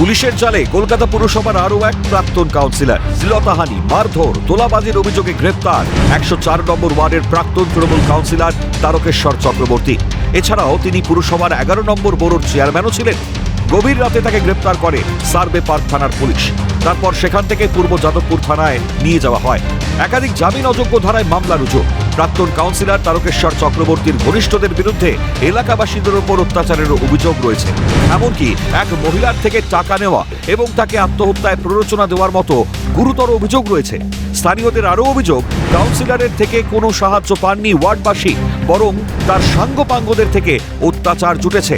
পুলিশের জালে কলকাতা পুরসভার আরও এক প্রাক্তন কাউন্সিলর শ্লীলতাহানি, মারধর, তোলাবাজির অভিযোগে গ্রেপ্তার 104 নম্বর ওয়ার্ডের প্রাক্তন তৃণমূল কাউন্সিলর তারকেশ্বর চক্রবর্তী। এছাড়াও তিনি পুরসভার 11 নম্বর বোরোর চেয়ারম্যানও ছিলেন। গভীর রাতে তাকে গ্রেপ্তার করে সার্ভে পার্ক থানার পুলিশ। তারপর সেখান থেকে পূর্ব যাদবপুর থানায় নিয়ে যাওয়া হয়। একাধিক জামিন অযোগ্য ধারায় মামলা রুজু। প্রাক্তন কাউন্সিলর তারকেশ্বর চক্রবর্তীর ঘনিষ্ঠদের বিরুদ্ধে এলাকাবাসীদের উপর অত্যাচারের অভিযোগ রয়েছে। এমনকি এক মহিলার থেকে টাকা নেওয়া এবং তাকে আত্মহত্যায় প্ররোচনা দেওয়ার মতো গুরুতর অভিযোগ রয়েছে। স্থানীয়দের আরও অভিযোগ, কাউন্সিলরের থেকে কোনো সাহায্য পাননি ওয়ার্ডবাসী, বরং তার সাঙ্গপাঙ্গদের থেকে অত্যাচার জুটেছে।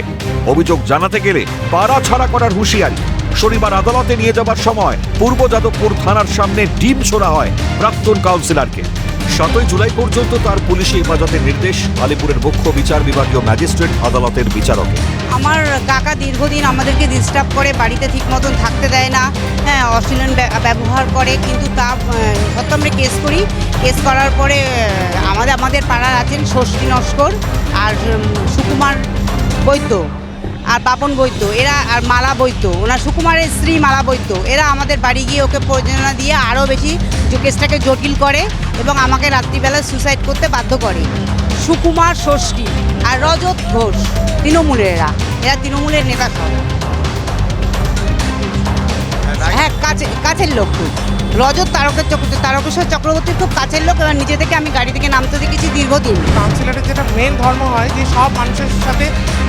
অভিযোগ জানাতে গেলে পাড়া ছাড়া করার হুঁশিয়ারি। শনিবার আদালতে নিয়ে যাবার সময় পূর্ব যাদবপুর থানার সামনে ডিম ছোড়া হয় প্রাক্তন কাউন্সিলরকে। 7 জুলাই পর্যন্ত তার পুলিশি হেফাজতের নির্দেশ আলিপুরের মুখ্য বিচার বিভাগীয় ম্যাজিস্ট্রেট আদালতের বিচারকে। আমার কাকা দীর্ঘদিন আমাদেরকে ডিস্টার্ব করে, বাড়িতে ঠিক মতন থাকতে দেয় না, হ্যাঁ, অশ্লীল ব্যবহার করে। কিন্তু তা সত্ত্বেও আমরা কেস করি। কেস করার পরে আমাদের পাড়ার আছেন ষষ্ঠী নস্কর আর সুকুমার বৈদ্য আর বাপন বৈদ্য, এরা আর মালা বৈদ্য, ওনার সুকুমারের স্ত্রী মালা বৈদ্য, এরা আমাদের বাড়ি গিয়ে ওকে প্রয়োজনা দিয়ে আরও বেশি কেসটাকে জটিল করে এবং আমাকে রাত্রিবেলায় সুসাইড করতে বাধ্য করে। সুকুমার ষষ্ঠী আর রজত ঘোষ তৃণমূলের, এরা তৃণমূলের নেতা সব। হ্যাঁ, কাছের লোক খুব। রজত তারকেশ্বর চক্রবর্তীর খুব কাছের লোক। এবার নিজে থেকে আমি গাড়ি থেকে নামতে দেখেছি দীর্ঘদিন। কাউন্সিলরের যেটা মেন ধর্ম হয় যে সব মানুষের সাথে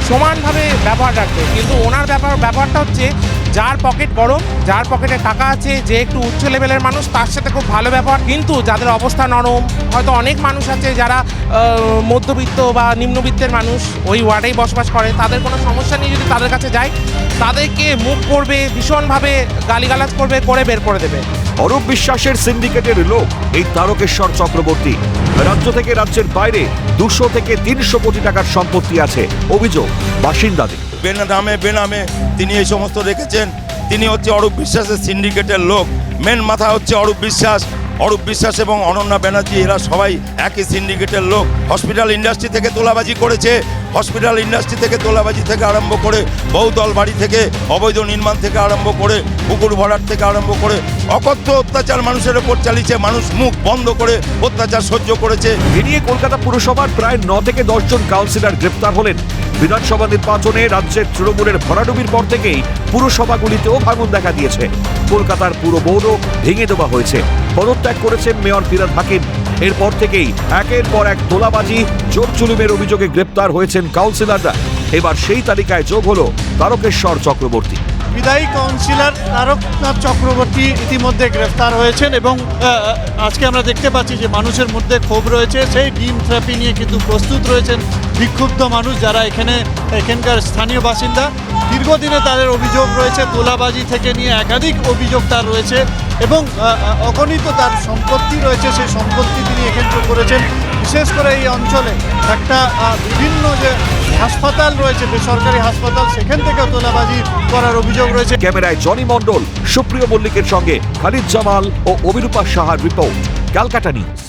সমানভাবে ব্যবহার রাখবে, কিন্তু ওনার ব্যাপারটা হচ্ছে যার পকেট গরম, যার পকেটে টাকা আছে, যে একটু উচ্চ লেভেলের মানুষ, তার সাথে খুব ভালো ব্যবহার। কিন্তু যাদের অবস্থা নরম, হয়তো অনেক মানুষ আছে যারা মধ্যবিত্ত বা নিম্নবিত্তের মানুষ ওই ওয়ার্ডেই বসবাস করে, তাদের কোনো সমস্যা নিয়ে যদি তাদের কাছে যায়, তাদেরকে মুখ করবে, ভীষণভাবে গালিগালাজ করবে, করে বের করে দেবে। অরূপ বিশ্বাসের সিন্ডিকেটের লোক এই তারকেশ্বর চক্রবর্তী। রাজ্য থেকে রাজ্যের বাইরে 200 থেকে 300 কোটি টাকার সম্পত্তি আছে অভিযোগ বাসিন্দাদের। বেনামে তিনি এই সমস্ত রেখেছেন। তিনি হচ্ছে অরূপ বিশ্বাসের সিন্ডিকেটের লোক। মেন মাথা হচ্ছে অরূপ বিশ্বাস এবং অনন্যা ব্যানার্জি, এরা সবাই একই সিন্ডিকেটের লোক। হসপিটাল ইন্ডাস্ট্রি থেকে তোলাবাজি করেছে। হসপিটাল ইন্ডাস্ট্রি থেকে তোলাবাজি থেকে আরম্ভ করে বহুতল বাড়ি থেকে অবৈধ নির্মাণ থেকে আরম্ভ করে পুকুর ভরাট থেকে আরম্ভ করে অকথ্য অত্যাচার মানুষের ওপর চালিয়েছে। মানুষ মুখ বন্ধ করে অত্যাচার সহ্য করেছে। এ নিয়ে কলকাতা পুরসভার প্রায় 9 থেকে 10 জন কাউন্সিলর গ্রেপ্তার হলেন। বিধানসভা নির্বাচনে রাজ্যের তৃণমূলের ভরাডুবির পর থেকেই পুরসভাগুলিতেও ভাঙন দেখা দিয়েছে। কলকাতার পুরো বোর্ডও ভেঙে দেওয়া হয়েছে। পদত্যাগ করেছেন মেয়র ফিরহাদ হাকিম। এরপর থেকেই একের পর এক তোলাবাজি, জোর জুলুমের অভিযোগে গ্রেপ্তার হয়েছেন কাউন্সিলররা। এবার সেই তালিকায় যোগ হলো তারকেশ্বর চক্রবর্তী। বিদায়ী কাউন্সিলর তারকনাথ চক্রবর্তী ইতিমধ্যে গ্রেফতার হয়েছেন এবং আজকে আমরা দেখতে পাচ্ছি যে মানুষের মধ্যে ক্ষোভ রয়েছে। সেই ডিম থেরাপি নিয়ে কিন্তু প্রস্তুত রয়েছেন বিক্ষুব্ধ মানুষ, যারা এখানকার স্থানীয় বাসিন্দা। দীর্ঘদিনে তাদের অভিযোগ রয়েছে, তোলাবাজি থেকে নিয়ে একাধিক অভিযোগ তার রয়েছে এবং অগণিত তার সম্পত্তি রয়েছে। সেই সম্পত্তি তিনি এখানে করেছেন। বিশেষ করে এই অঞ্চলে একটা বিভিন্ন যে হাসপাতাল রয়েছে, বেসরকারি হাসপাতাল, সেখান থেকেও তোলাবাজি করার অভিযোগ রয়েছে। ক্যামেরায় জনি মণ্ডল, সুপ্রিয় মল্লিকের সঙ্গে খালিদ জামাল ও অভিরূপা সাহার রিপোর্ট, ক্যালকাটা নিউজ।